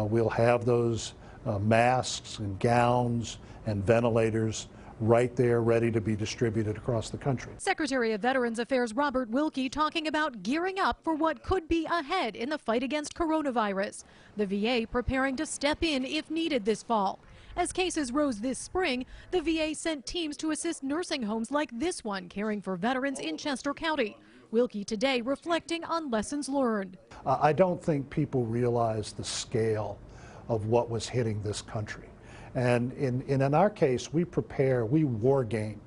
We'll have those masks and gowns and ventilators right there ready to be distributed across the country. Secretary of Veterans Affairs Robert Wilkie talking about gearing up for what could be ahead in the fight against coronavirus. The VA preparing to step in if needed this fall. As cases rose this spring, the VA sent teams to assist nursing homes like this one caring for veterans in Chester County. Wilkie today reflecting on lessons learned. I don't think people realize the scale of what was hitting this country. And in our case, we war game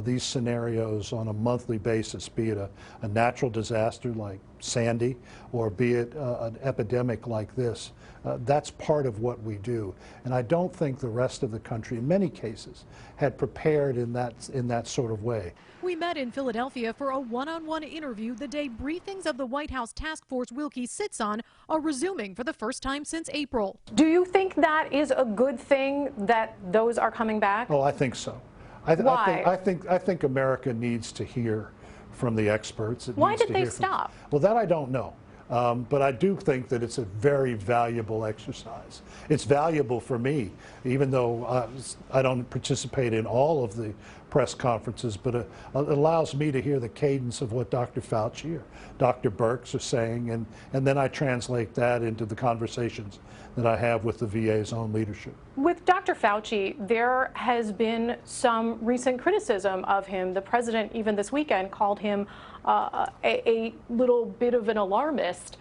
these scenarios on a monthly basis, be it a natural disaster like Sandy or be it an epidemic like this. That's part of what we do. And I don't think the rest of the country, in many cases, had prepared in that sort of way. We met in Philadelphia for a one-on-one interview the day briefings of the White House task force Wilkie sits on are resuming for the first time since April. Do you think that is a good thing that those are coming back? Oh, I think so. Why? I think America needs to hear from the experts. Why did they stop? Well, that I don't know. But I do think that it's a very valuable exercise. It's valuable for me, even though I don't participate in all of the press conferences, but it allows me to hear the cadence of what Dr. Fauci or Dr. Birx are saying, and then I translate that into the conversations that I have with the VA's own leadership. With Dr. Fauci, there has been some recent criticism of him. The president, even this weekend, called him a little bit of an alarmist.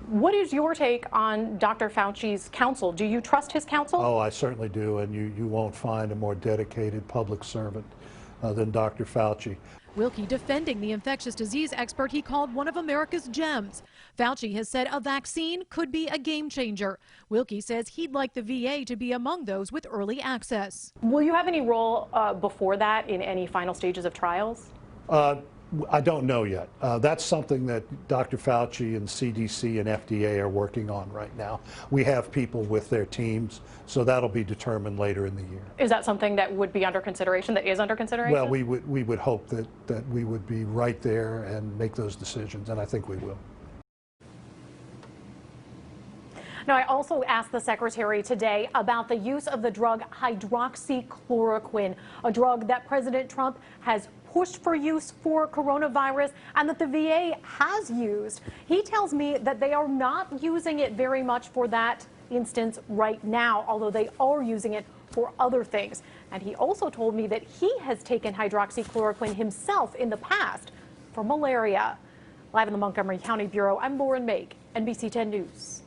What is your take on Dr. Fauci's counsel? Do you trust his counsel? Oh, I certainly do, and you won't find a more dedicated public servant than Dr. Fauci. Wilkie defending the infectious disease expert he called one of America's gems. Fauci has said a vaccine could be a game changer. Wilkie says he'd like the VA to be among those with early access. Will you have any role before that in any final stages of trials? I don't know yet. That's something that Dr. Fauci and CDC and FDA are working on right now. We have people with their teams, so that'll be determined later in the year. Is that something that would be under consideration, that is under consideration? Well, we would hope that we would be right there and make those decisions, and I think we will. Now, I also asked the secretary today about the use of the drug hydroxychloroquine, a drug that President Trump has pushed for use for coronavirus and that the VA has used. He tells me that they are not using it very much for that instance right now, although they are using it for other things. And he also told me that he has taken hydroxychloroquine himself in the past for malaria. Live in the Montgomery County Bureau, I'm Mayk, NBC 10 News.